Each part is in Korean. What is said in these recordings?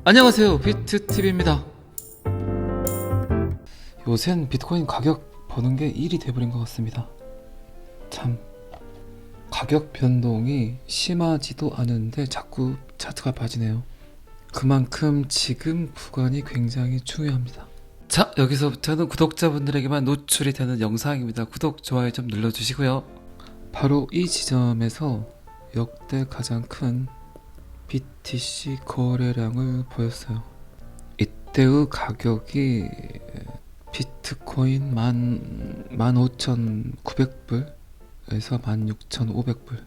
안녕하세요, 비트TV입니다. 요샌 비트코인 가격 보는 게 일이 돼버린 것 같습니다. 참, 가격 변동이 심하지도 않은데 자꾸 차트가 빠지네요. 그만큼 지금 구간이 굉장히 중요합니다. 자, 여기서부터는 구독자분들에게만 노출이 되는 영상입니다. 구독, 좋아요 좀 눌러주시고요. 바로 이 지점에서 역대 가장 큰 BTC 거래량을 보였어요. 이때의 가격이 비트코인 15,900불에서 16,500불,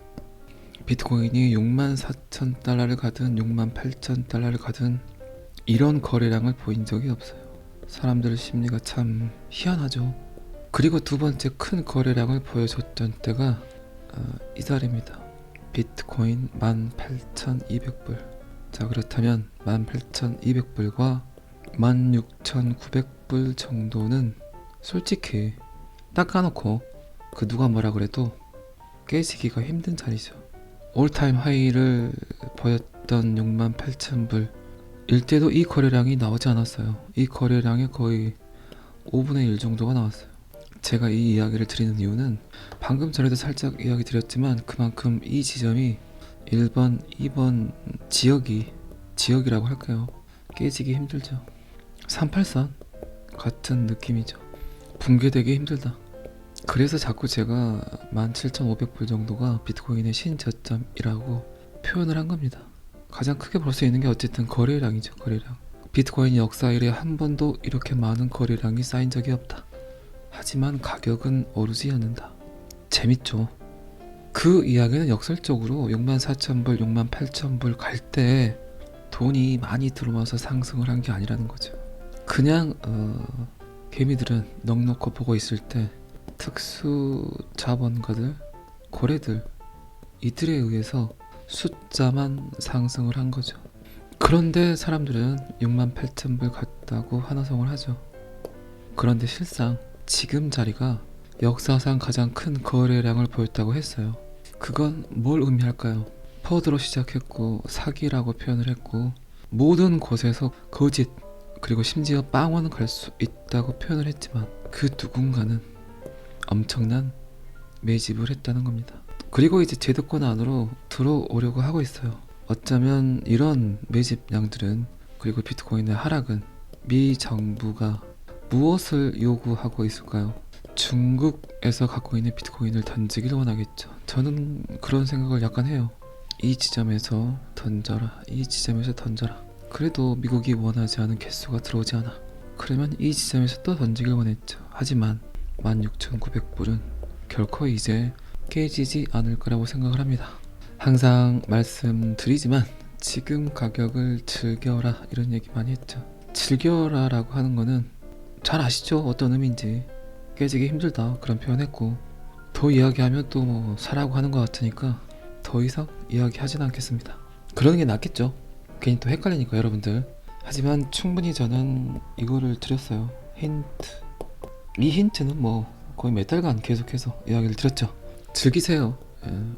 비트코인이 64,000달러를 가든 68,000달러를 가든 이런 거래량을 보인 적이 없어요. 사람들 심리가 참 희한하죠. 그리고 두 번째 큰 거래량을 보여줬던 때가 이달입니다. 비트코인 18,200불. 자, 그렇다면 18,200불과 16,900불 정도는 솔직히 닦아놓고 그 누가 뭐라 그래도 깨지기가 힘든 자리죠. 올타임 하이를 보였던 68,000불 일때도 이 거래량이 나오지 않았어요. 이 거래량의 거의 5분의 1 정도가 나왔어요. 제가 이 이야기를 드리는 이유는 방금 전에도 살짝 이야기 드렸지만 그만큼 이 지점이 1번, 2번 지역이라고 할까요? 깨지기 힘들죠. 38선 같은 느낌이죠. 붕괴되기 힘들다. 그래서 자꾸 제가 17,500불 정도가 비트코인의 신저점이라고 표현을 한 겁니다. 가장 크게 볼 수 있는 게 어쨌든 거래량이죠. 거래량. 비트코인 역사 이래 한 번도 이렇게 많은 거래량이 쌓인 적이 없다. 하지만 가격은 오르지 않는다. 재밌죠. 그 이야기는 역설적으로 64,000불, 68,000불 갈 때 돈이 많이 들어와서 상승을 한 게 아니라는 거죠. 그냥 개미들은 넋놓고 보고 있을 때 특수 자본가들, 고래들 이들에 의해서 숫자만 상승을 한 거죠. 그런데 사람들은 68,000불 갔다고 환호성을 하죠. 그런데 실상 지금 자리가 역사상 가장 큰 거래량을 보였다고 했어요. 그건 뭘 의미할까요? 퍼드로 시작했고 사기라고 표현을 했고 모든 곳에서 거짓 그리고 심지어 빵원 갈 수 있다고 표현을 했지만 그 누군가는 엄청난 매집을 했다는 겁니다. 그리고 이제 제도권 안으로 들어오려고 하고 있어요. 어쩌면 이런 매집량들은 그리고 비트코인의 하락은 미 정부가 무엇을 요구하고 있을까요? 중국에서 갖고 있는 비트코인을 던지기를 원하겠죠. 저는 그런 생각을 약간 해요. 이 지점에서 던져라. 이 지점에서 던져라. 그래도 미국이 원하지 않은 개수가 들어오지 않아. 그러면 이 지점에서 또 던지길 원했죠. 하지만 16,900불은 결코 이제 깨지지 않을 거라고 생각을 합니다. 항상 말씀드리지만 지금 가격을 즐겨라 이런 얘기 많이 했죠. 즐겨라라고 하는 거는 잘 아시죠? 어떤 의미인지. 깨지기 힘들다 그런 표현했고 더 이야기하면 또 뭐 사라고 하는 것 같으니까 더 이상 이야기하진 않겠습니다. 그러는 게 낫겠죠. 괜히 또 헷갈리니까 여러분들. 하지만 충분히 저는 이거를 드렸어요. 힌트. 이 힌트는 뭐 거의 몇 달간 계속해서 이야기를 드렸죠. 즐기세요.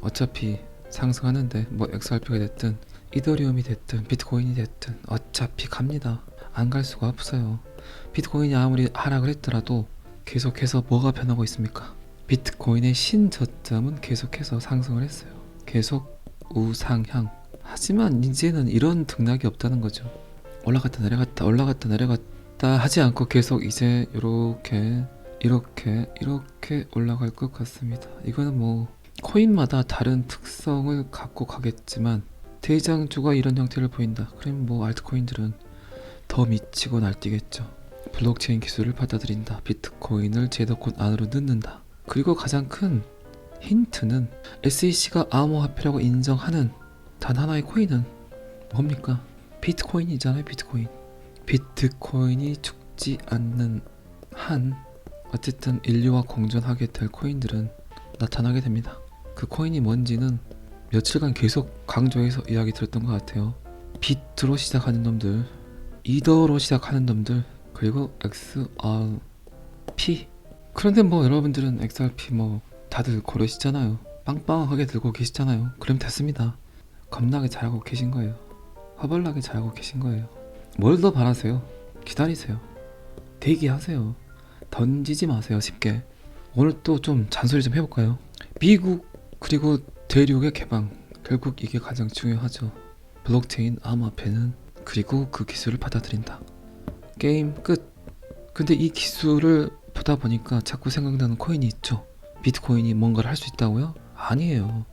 어차피 상승하는데 뭐 XRP가 됐든 이더리움이 됐든 비트코인이 됐든 어차피 갑니다. 안 갈 수가 없어요. 비트코인이 아무리 하락을 했더라도 계속해서 뭐가 변하고 있습니까? 비트코인의 신저점은 계속해서 상승을 했어요. 계속 우상향. 하지만 이제는 이런 등락이 없다는 거죠. 올라갔다 내려갔다 올라갔다 내려갔다 하지 않고 계속 이제 이렇게 올라갈 것 같습니다. 이거는 뭐 코인마다 다른 특성을 갖고 가겠지만 대장주가 이런 형태를 보인다. 그럼 뭐 알트코인들은 더 미치고 날뛰겠죠. 블록체인 기술을 받아들인다. 비트코인을 제도권 안으로 넣는다. 그리고 가장 큰 힌트는 SEC가 암호화폐라고 인정하는 단 하나의 코인은 뭡니까? 비트코인이잖아요. 비트코인이 죽지 않는 한 어쨌든 인류와 공존하게 될 코인들은 나타나게 됩니다. 그 코인이 뭔지는 며칠간 계속 강조해서 이야기 들었던 것 같아요. 비트로 시작하는 놈들, 이더로 시작하는 놈들, 그리고 XRP. 그런데 뭐 여러분들은 XRP 뭐 다들 고르시잖아요. 빵빵하게 들고 계시잖아요. 그럼 됐습니다. 겁나게 잘하고 계신 거예요. 허벌나게 잘하고 계신 거예요. 뭘 더 바라세요? 기다리세요. 대기하세요. 던지지 마세요 쉽게. 오늘 또 좀 잔소리 좀 해볼까요? 미국 그리고 대륙의 개방, 결국 이게 가장 중요하죠. 블록체인 암호화폐는 그리고 그 기술을 받아들인다. 게임 끝. 근데 이 기술을 보다 보니까 자꾸 생각나는 코인이 있죠. 비트코인이 뭔가를 할 수 있다고요? 아니에요.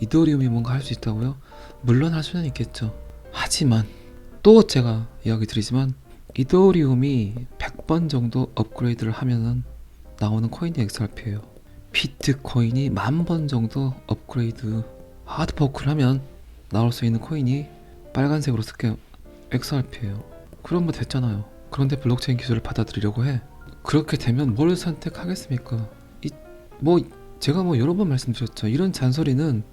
이더리움이 뭔가 할 수 있다고요? 물론 할 수는 있겠죠. 하지만 또 제가 이야기 드리지만 이더리움이 100번 정도 업그레이드를 하면은 나오는 코인이 XRP예요. 비트코인이 10,000번 정도 업그레이드 하드포크를 하면 나올 수 있는 코인이 빨간색으로 쓸게요. XRP예요. 그러면 됐잖아요. 그런데 블록체인 기술을 받아들이려고 해. 그렇게 되면 뭘 선택하겠습니까? 제가 여러 번 말씀드렸죠. 이런 잔소리는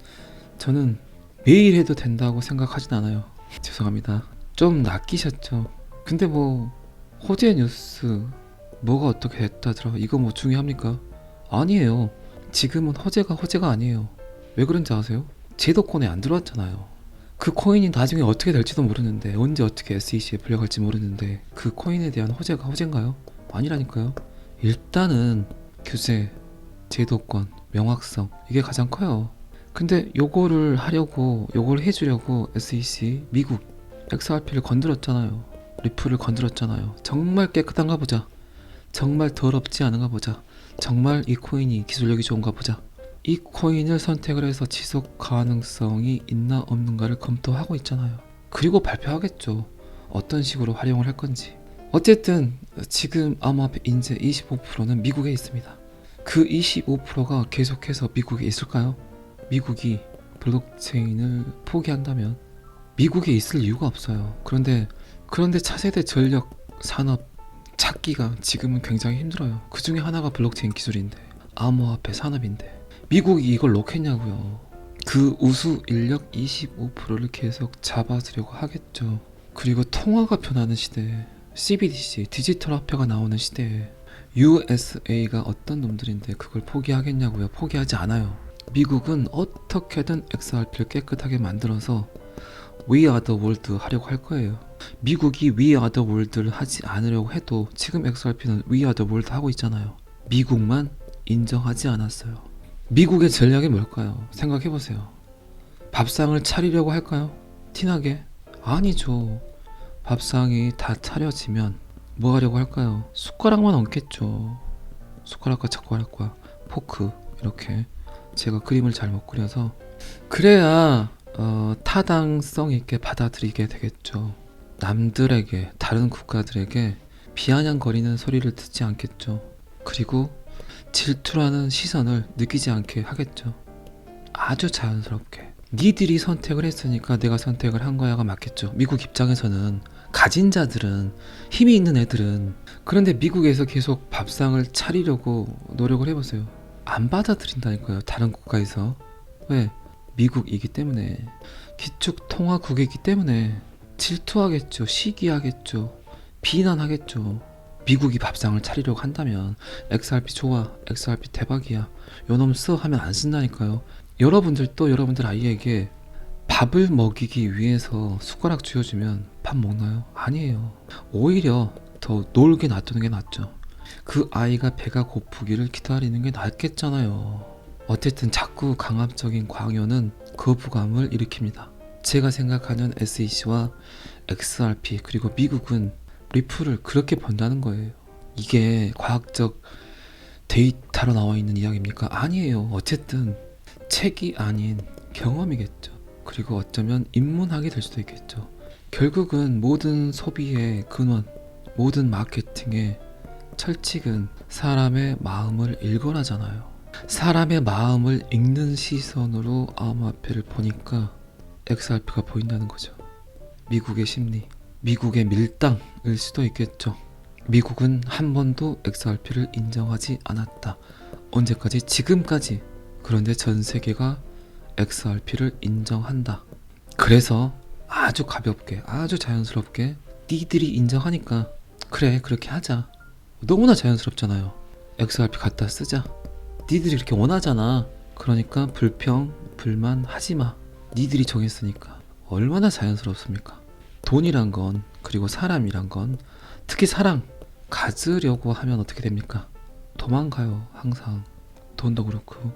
저는 매일 해도 된다고 생각하진 않아요. 죄송합니다. 좀 낚이셨죠. 근데 호재 뉴스 뭐가 어떻게 됐다더라 이거 중요합니까? 아니에요. 지금은 호재가 아니에요. 왜 그런지 아세요? 제도권에 안 들어왔잖아요. 그 코인이 나중에 어떻게 될지도 모르는데, 언제 어떻게 SEC에 불려갈지 모르는데 그 코인에 대한 호재가 호재인가요? 아니라니까요. 일단은 규제, 제도권, 명확성 이게 가장 커요. 근데 요걸 해주려고 SEC, 미국 XRP를 건드렸잖아요. 리플을 건드렸잖아요. 정말 깨끗한가 보자. 정말 더럽지 않은가 보자. 정말 이 코인이 기술력이 좋은가 보자. 이 코인을 선택을 해서 지속 가능성이 있나 없는가를 검토하고 있잖아요. 그리고 발표하겠죠. 어떤 식으로 활용을 할 건지. 어쨌든 지금 암호화폐 인재 25%는 미국에 있습니다. 그 25%가 계속해서 미국에 있을까요? 미국이 블록체인을 포기한다면 미국에 있을 이유가 없어요. 그런데 차세대 전력 산업 찾기가 지금은 굉장히 힘들어요. 그 중에 하나가 블록체인 기술인데, 암호화폐 산업인데 미국이 이걸 놓겠냐고요. 그 우수 인력 25%를 계속 잡아주려고 하겠죠. 그리고 통화가 변하는 시대에, CBDC 디지털 화폐가 나오는 시대에 USA가 어떤 놈들인데 그걸 포기하겠냐고요. 포기하지 않아요. 미국은 어떻게든 XRP를 깨끗하게 만들어서 We are the world 하려고 할 거예요. 미국이 We are the world를 하지 않으려고 해도 지금 XRP는 We are the world 하고 있잖아요. 미국만 인정하지 않았어요. 미국의 전략이 뭘까요? 생각해보세요. 밥상을 차리려고 할까요? 티나게? 아니죠. 밥상이 다 차려지면 뭐 하려고 할까요? 숟가락만 얹겠죠. 숟가락과 젓가락과 포크 이렇게 제가 그림을 잘못 그려서 그래야 타당성 있게 받아들이게 되겠죠. 남들에게, 다른 국가들에게 비아냥거리는 소리를 듣지 않겠죠. 그리고 질투라는 시선을 느끼지 않게 하겠죠. 아주 자연스럽게. 니들이 선택을 했으니까 내가 선택을 한 거야가 맞겠죠. 미국 입장에서는, 가진 자들은, 힘이 있는 애들은. 그런데 미국에서 계속 밥상을 차리려고 노력을 해보세요. 안 받아들인다니까요. 다른 국가에서. 왜? 미국이기 때문에, 기축통화국이기 때문에 질투하겠죠. 시기하겠죠. 비난하겠죠. 미국이 밥상을 차리려고 한다면 XRP 좋아, XRP 대박이야, 요놈 써 하면 안 쓴다니까요. 여러분들도 여러분들 아이에게 밥을 먹이기 위해서 숟가락 쥐어주면 밥 먹나요? 아니에요. 오히려 더 놀게 놔두는 게 낫죠. 그 아이가 배가 고프기를 기다리는 게 낫겠잖아요. 어쨌든 자꾸 강압적인 강요는 거부감을 일으킵니다. 제가 생각하는 SEC와 XRP 그리고 미국은 리플을 그렇게 본다는 거예요. 이게 과학적 데이터로 나와 있는 이야기입니까? 아니에요. 어쨌든 책이 아닌 경험이겠죠. 그리고 어쩌면 인문학이 될 수도 있겠죠. 결국은 모든 소비의 근원, 모든 마케팅의 철칙은 사람의 마음을 읽어라잖아요. 사람의 마음을 읽는 시선으로 암호화폐를 보니까 XRP가 보인다는 거죠. 미국의 심리, 미국의 밀당일 수도 있겠죠. 미국은 한 번도 XRP를 인정하지 않았다. 언제까지? 지금까지. 그런데 전 세계가 XRP를 인정한다. 그래서 아주 가볍게, 아주 자연스럽게 니들이 인정하니까 그래, 그렇게 하자. 너무나 자연스럽잖아요. XRP 갖다 쓰자. 니들이 그렇게 원하잖아. 그러니까 불평, 불만 하지마. 니들이 정했으니까. 얼마나 자연스럽습니까? 돈이란 건 그리고 사람이란 건, 특히 사랑 가지려고 하면 어떻게 됩니까? 도망가요. 항상 돈도 그렇고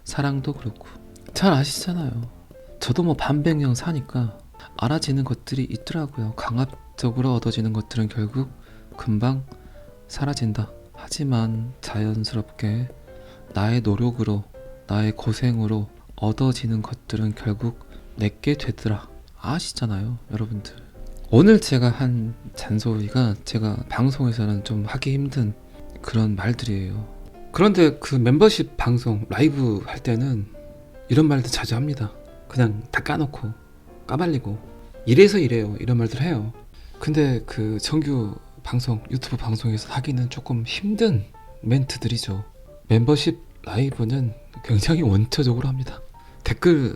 사랑도 그렇고. 잘 아시잖아요. 저도 뭐 반백년 사니까 알아지는 것들이 있더라고요. 강압적으로 얻어지는 것들은 결국 금방 사라진다. 하지만 자연스럽게 나의 노력으로, 나의 고생으로 얻어지는 것들은 결국 내게 되더라. 아시잖아요, 여러분들. 오늘 제가 한 잔소리가 제가 방송에서는 좀 하기 힘든 그런 말들이에요. 그런데 그 멤버십 방송 라이브 할 때는 이런 말들 자주 합니다. 그냥 다 까놓고 까발리고 이래서 이래요, 이런 말들 해요. 근데 그 정규 방송, 유튜브 방송에서 하기는 조금 힘든 멘트들이죠. 멤버십 라이브는 굉장히 원초적으로 합니다. 댓글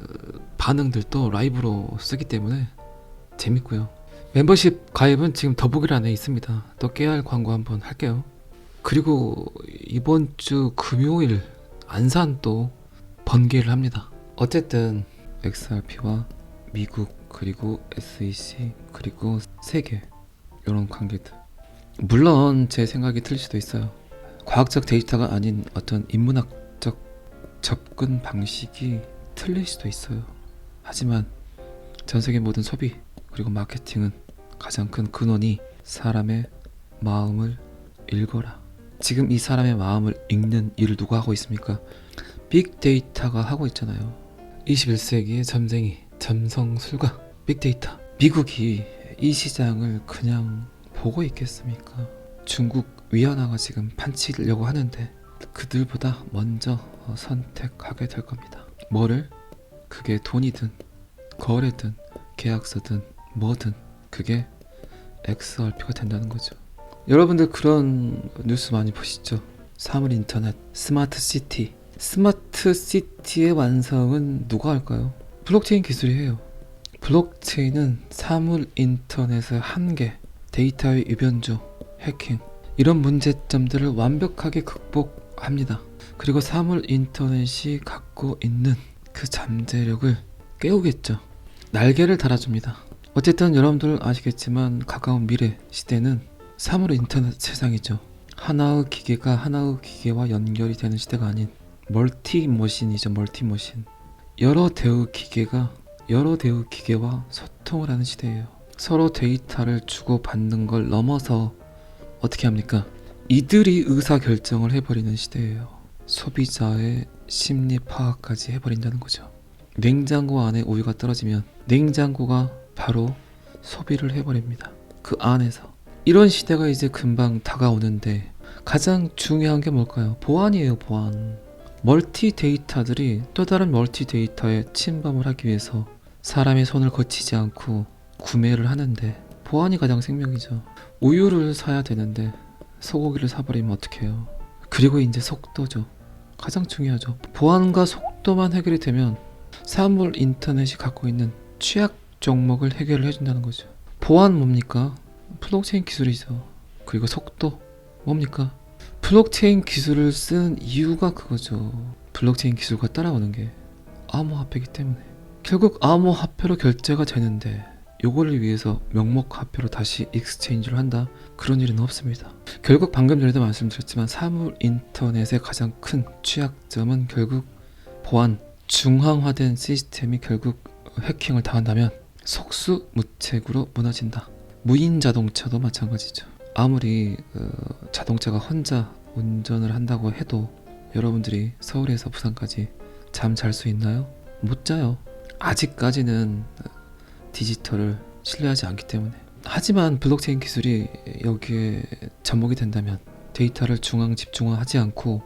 반응들도 라이브로 쓰기 때문에 재밌고요. 멤버십 가입은 지금 더보기란에 있습니다. 또 깨알 광고 한번 할게요. 그리고 이번 주 금요일 안산 또 번개를 합니다. 어쨌든 XRP와 미국 그리고 SEC 그리고 세계 이런 관계들, 물론 제 생각이 틀릴 수도 있어요. 과학적 데이터가 아닌 어떤 인문학적 접근 방식이 틀릴 수도 있어요. 하지만 전 세계 모든 소비 그리고 마케팅은 가장 큰 근원이 사람의 마음을 읽어라. 지금 이 사람의 마음을 읽는 일을 누가 하고 있습니까? 빅데이터가 하고 있잖아요. 21세기의 점쟁이, 점성술가, 빅데이터. 미국이 이 시장을 그냥 보고 있겠습니까? 중국, 위안화가 지금 판치려고 하는데 그들보다 먼저 선택하게 될 겁니다. 뭐를? 그게 돈이든 거래든 계약서든 뭐든 그게 XRP가 된다는 거죠. 여러분들 그런 뉴스 많이 보시죠? 사물 인터넷, 스마트 시티. 스마트 시티의 완성은 누가 할까요? 블록체인 기술이 해요. 블록체인은 사물 인터넷의 한계, 데이터의 유변조, 해킹, 이런 문제점들을 완벽하게 극복합니다. 그리고 사물 인터넷이 갖고 있는 그 잠재력을 깨우겠죠. 날개를 달아줍니다. 어쨌든 여러분들 아시겠지만 가까운 미래 시대는 사물 인터넷 세상이죠. 하나의 기계가 하나의 기계와 연결이 되는 시대가 아닌 멀티머신이죠. 멀티머신. 여러 대의 기계가 여러 대의 기계와 소통을 하는 시대예요. 서로 데이터를 주고받는 걸 넘어서 어떻게 합니까? 이들이 의사결정을 해버리는 시대예요. 소비자의 심리 파악까지 해버린다는 거죠. 냉장고 안에 우유가 떨어지면 냉장고가 바로 소비를 해버립니다. 그 안에서. 이런 시대가 이제 금방 다가오는데 가장 중요한 게 뭘까요? 보안이에요. 보안. 멀티 데이터들이 또 다른 멀티 데이터에 침범을 하기 위해서 사람의 손을 거치지 않고 구매를 하는데 보안이 가장 생명이죠. 우유를 사야 되는데 소고기를 사버리면 어떡해요. 그리고 이제 속도죠. 가장 중요하죠. 보안과 속도만 해결이 되면 사물 인터넷이 갖고 있는 취약 종목을 해결을 해준다는 거죠. 보안 뭡니까? 블록체인 기술이죠. 그리고 속도 뭡니까? 블록체인 기술을 쓰는 이유가 그거죠. 블록체인 기술과 따라오는 게 암호화폐이기 때문에. 결국 암호화폐로 결제가 되는데 요거를 위해서 명목화폐로 다시 익스체인지를 한다? 그런 일은 없습니다. 결국 방금 전에도 말씀드렸지만 사물 인터넷의 가장 큰 취약점은 결국 보안, 중앙화된 시스템이 결국 해킹을 당한다면 속수무책으로 무너진다. 무인 자동차도 마찬가지죠. 아무리 자동차가 혼자 운전을 한다고 해도 여러분들이 서울에서 부산까지 잠 잘 수 있나요? 못 자요. 아직까지는 디지털을 신뢰하지 않기 때문에. 하지만 블록체인 기술이 여기에 접목이 된다면, 데이터를 중앙 집중화하지 않고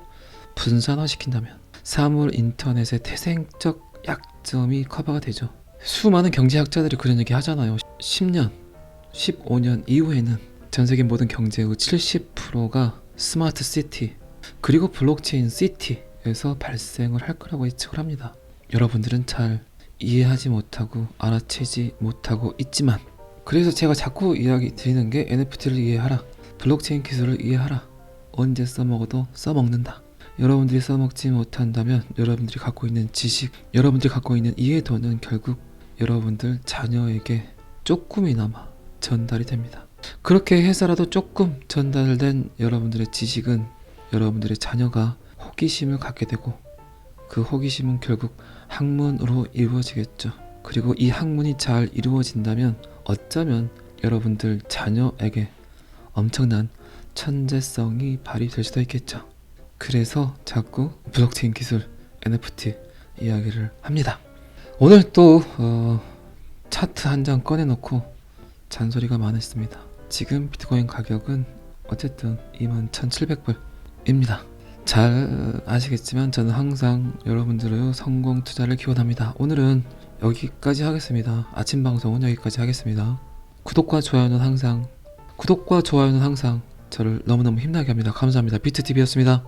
분산화시킨다면 사물 인터넷의 태생적 약점이 커버가 되죠. 수많은 경제학자들이 그런 얘기 하잖아요. 10년, 15년 이후에는 전 세계 모든 경제의 70%가 스마트 시티 그리고 블록체인 시티에서 발생을 할 거라고 예측을 합니다. 여러분들은 잘 이해하지 못하고 알아채지 못하고 있지만, 그래서 제가 자꾸 이야기 드리는 게 NFT를 이해하라, 블록체인 기술을 이해하라. 언제 써먹어도 써먹는다. 여러분들이 써먹지 못한다면 여러분들이 갖고 있는 지식, 여러분들이 갖고 있는 이해도는 결국 여러분들 자녀에게 조금이나마 전달이 됩니다. 그렇게 해서라도 조금 전달된 여러분들의 지식은 여러분들의 자녀가 호기심을 갖게 되고 그 호기심은 결국 학문으로 이루어지겠죠. 그리고 이 학문이 잘 이루어진다면 어쩌면 여러분들 자녀에게 엄청난 천재성이 발휘될 수도 있겠죠. 그래서 자꾸 블록체인 기술 NFT 이야기를 합니다. 오늘 또 차트 한 장 꺼내놓고 잔소리가 많았습니다. 지금 비트코인 가격은 어쨌든 21,700불입니다. 잘 아시겠지만 저는 항상 여러분들의 성공 투자를 기원합니다. 오늘은 여기까지 하겠습니다. 아침 방송은 여기까지 하겠습니다. 구독과 좋아요는 항상 저를 너무너무 힘나게 합니다. 감사합니다. 비트TV였습니다.